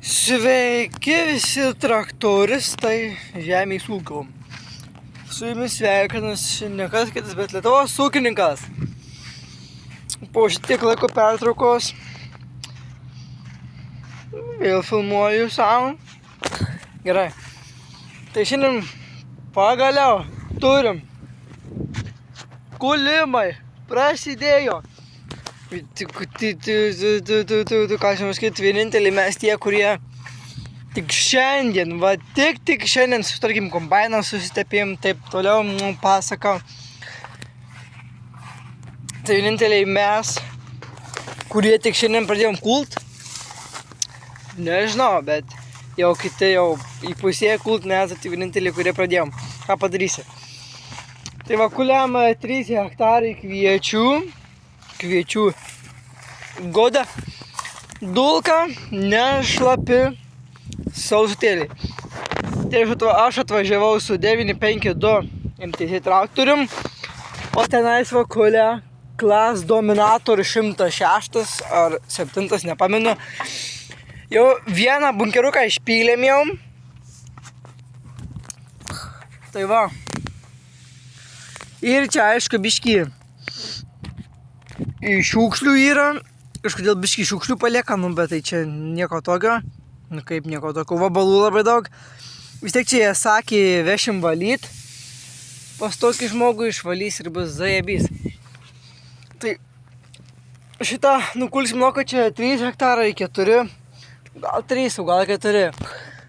Sveiki visi traktoristai žemės ūkio. Su jumis sveikinas ne kas kitas, bet Lietuvos ūkininkas. Po šitiek laiko pertraukos vėl filmuoju savo. Gerai. Tai šiandien pagaliau turim kulimai. Prasidėjo. Ką žinau sakyti, vieninteliai mes tie, kurie tik šiandien, tik šiandien, tarkim, kombainą susitepėm, taip toliau pasaka. Tai vieninteliai mes, kurie tik šiandien pradėjom kult. Nežinau, bet jau kiti jau įpusėję kult, nesat tai vieninteliai, kurie pradėjom. Ką padarysi? Tai va, kuliam 3 hektarai kviečių goda, dulka, nešlapi sausutėliai. Tai aš atvažiavau su 952 MTZ traktorium, o tenais va kulia Klas Dominator 106 ar 7, nepamenu. Jau vieną bunkeruką išpylėm jau. Tai va. Ir čia aišku biškį šiukšlių yra. Kažkodėl biškį šiukšlių palieka, bet tai čia nieko tokio. Kaip nieko tokio, vabalų labai daug. Vis tiek čia jie sakė, vešim valyt. Pas tokį žmogų išvalys ir bus zajebys. Tai šitą nukulsim lauką čia 3 hektarai, 4, gal 3, o gal 4.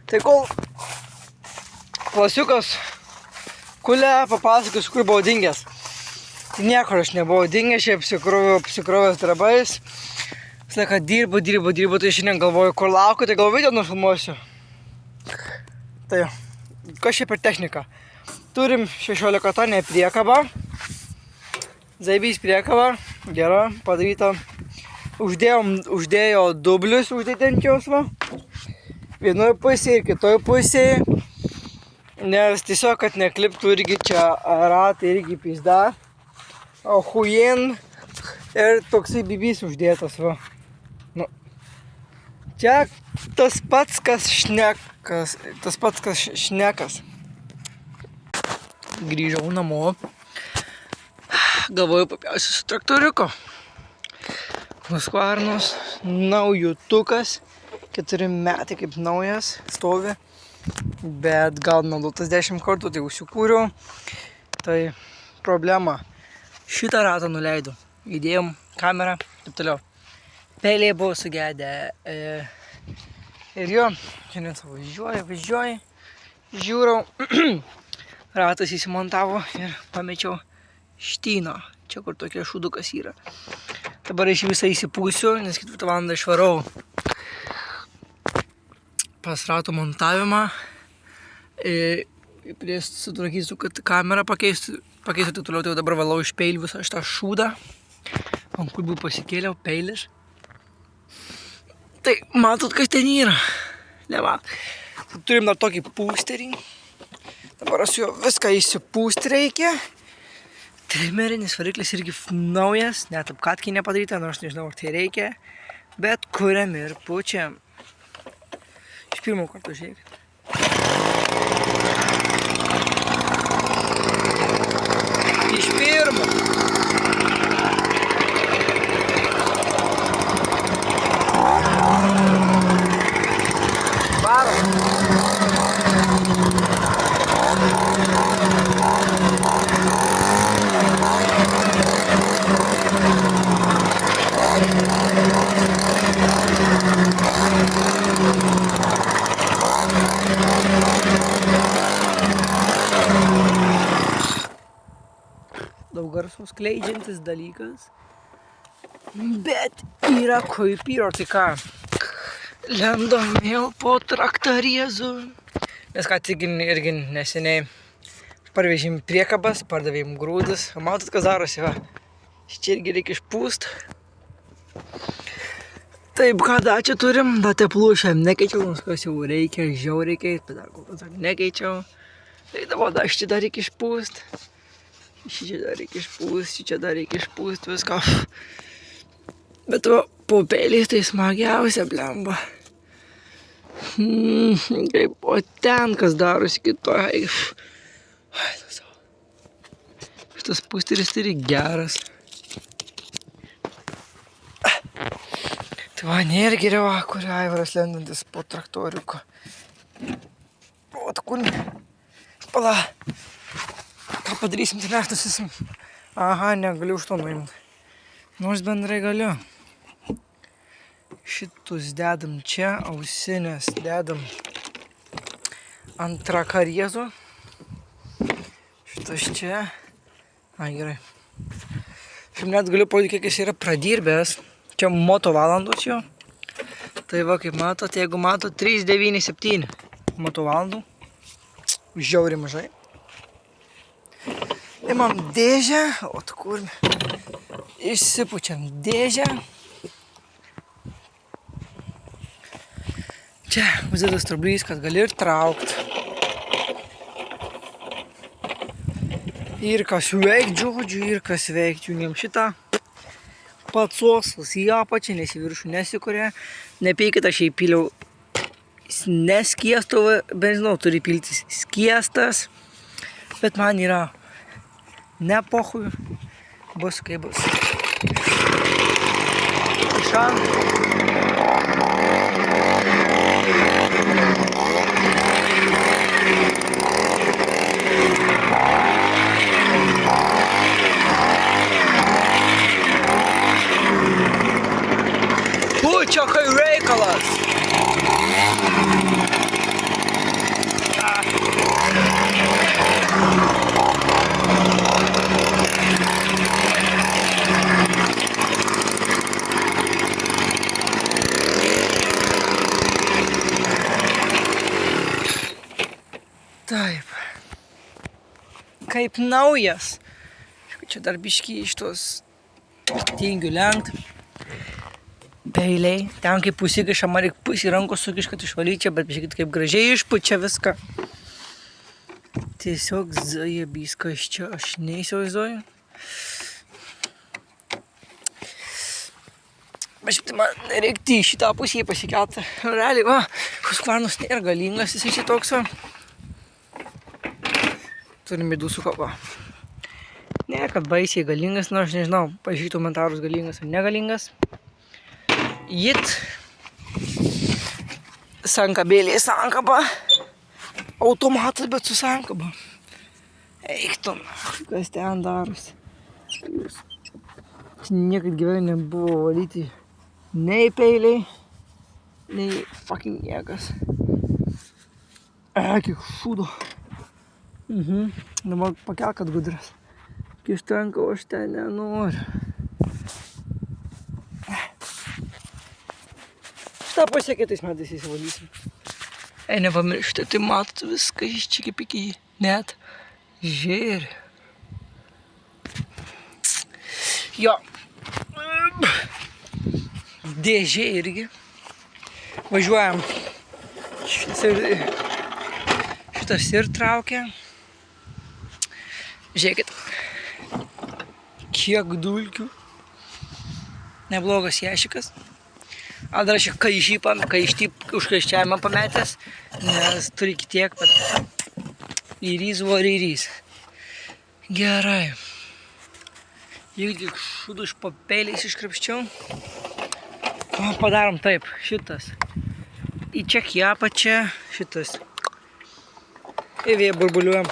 Tai kol klasiukas kulia, papasakos, kur buvau dingęs. Tai niekur aš nebuvau dingęs, šiaip apsikrovęs darbais. Visą laiką dirbu, tai šiandien galvoju, kur laukiu, tai gal video nufilmuosiu. Tai, kas čia per technika? Turim 16 tonę priekabą. Zaibys priekaba, gera, padaryta. Uždėjo dublius uždėdančios va. Vienoje pusėje ir kitoje pusėje. Nes tiesiog, kad nekliptų irgi čia ratai irgi pizda. O hujen ir toksai bibys uždėtas va. Nu. Čia tas pats, kas šnekas. Grįžau namo. Galvoju papjausiu su traktoriuko. Nuskvarnus, naujutukas. 4 metai kaip naujas stovi. Bet gal naudotas 10 kartų, tai užsikūriau. Tai problema. Šitą ratą nuleidau. Įdėjom kamerą, taip toliau. Peliai buvo sugedę. Ir jo, šiandien važiuoju. Žiūrau. Ratas įsimontavo ir pamečiau štyną. Čia kur tokia šudukas yra. Dabar aš visą įsipūsiu, nes 4 valandą išvarau pas rato montavimą. Prieš sutvarkysiu, kad kamerą pakeisiu taip toliau, tai dabar valau iš peilių visą šitą šūdą. Ant kulbų pasikėliau, peilis. Tai matot, kas ten yra. Nematot. Turim dar tokį pūsterį. Dabar aš jo viską įsipūsti reikia. Trimerinis variklis irgi naujas, net apkatkį nepadaryta, nors nežinau, ar tai reikia. Bet kuriam ir pučiam. Iš pirmo karto žiūrėkit. Iš pirmo. Varom. Daug garso skleidžiantis dalykas, bet yra kaip yra, tai ką, lendom vėl po traktoriezu, nes ką tik irgi neseniai parvežėm priekabas, pardavėm grūdus, matot, kas darosi, va, čia irgi reikia išpūst. Taip, ką dar čia turim, dar teplų šiam nekeičiau, nors kas jau reikia, žiauriai keisti, bet dar kol kas nekeičiau. Tai dabar dar šitą dar reikia išpūst. Čia dar reikia išpūst viską. Bet va, po peiliais tai smagiausia, blemba. Kaip, o ten kas darosi kitoj. Šitas pusteris tai geras. Tai va, nėra geriau, kur Aivaras lendantis po traktoriuko. O, tu kur? Pala. Ką padarysim, tai neštusim. Aha, negaliu už to nuimti. Nors bendrai galiu. Šitus dedam čia, ausinės dedam ant trakariezo. Šitas čia. A, gerai. Šiaip net galiu parodyti, kiek jis yra pradirbęs. Čia moto valandos jo. Tai va, kaip matot, jeigu matot, 397 moto valandų. Žiauriai mažai. Imam dėžę, o tu kur? Išsipučiam dėžę. Čia uždėtas trablys, kad gali ir traukt. Ir kas veikt, žodžiu, ir kas veikt. Jungiam šitą. Patsosas į apačią, nes į viršų nesikuria. Nepeikit, aš įpyliau neskiestų benzino, turi piltis skiestas. Bet man yra nepohui, bus kaip bus. Išan. Pučia kai reikalas. Taip. Kaip naujas. Čia dar biškį iš tos tingių lenkt. Peiliai. Ten kaip pusikiša, man reik pusį rankos sukiš, kad išvalyčia, bet žiūrėkit, kaip gražiai išpučia viską. Tiesiog zajebyskas čia, aš neįsivaizduoju. Bet šiaip tai man reikti šitą pusį pasikelti. Realiai, va, Husqvarnas nėra galingas, jisai čia toks, va. Turim įdūsuką, va. Ne, kad baisiai galingas, nors aš nežinau, pažiūrėtų komentarus galingas ar negalingas. Jit sankabėlė sankaba, automatas, bet su sankaba. Eiktum, kas ten darosi. Niekad gyvenime nebuvo valyti nei peiliai, nei fucking niekas. Kiek šūdo. Dabar pakelk atgudras. Kištanka, o aš ten nenoriu. Šitą pusę kitais metais įsivalysim. Nepamiršti, tai matot viską iš čia kaip iki net žėri. Jo. Dėžė irgi. Važiuojam. Šitas ir traukia. Žiūrėkit. Kiek dulkių. Neblogas ješikas. Dar aš kaištį užkaiščiavimą pametęs, nes turi iki tiek, bet įrys buvo įrys. Gerai. Jeigu tik šūdų iš papėliais iškrapščiau, padarom taip, šitas. Į čia į apačią, šitas. Ir vėl burbuliuojam.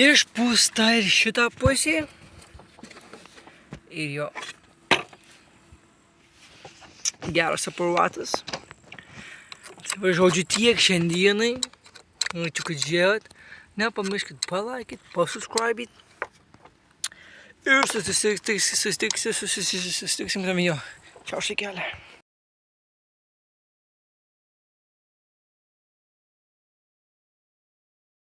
Išpūsta ir šitą pusę. Ir jo. Geras aparatas. Tai žodžiu tiek šiandienai. Ačiū, kad žiūrėjot. Nepamirškit palaikyti, pasubscribit. Ir susitiksim tam jo. Čiau šeikelė.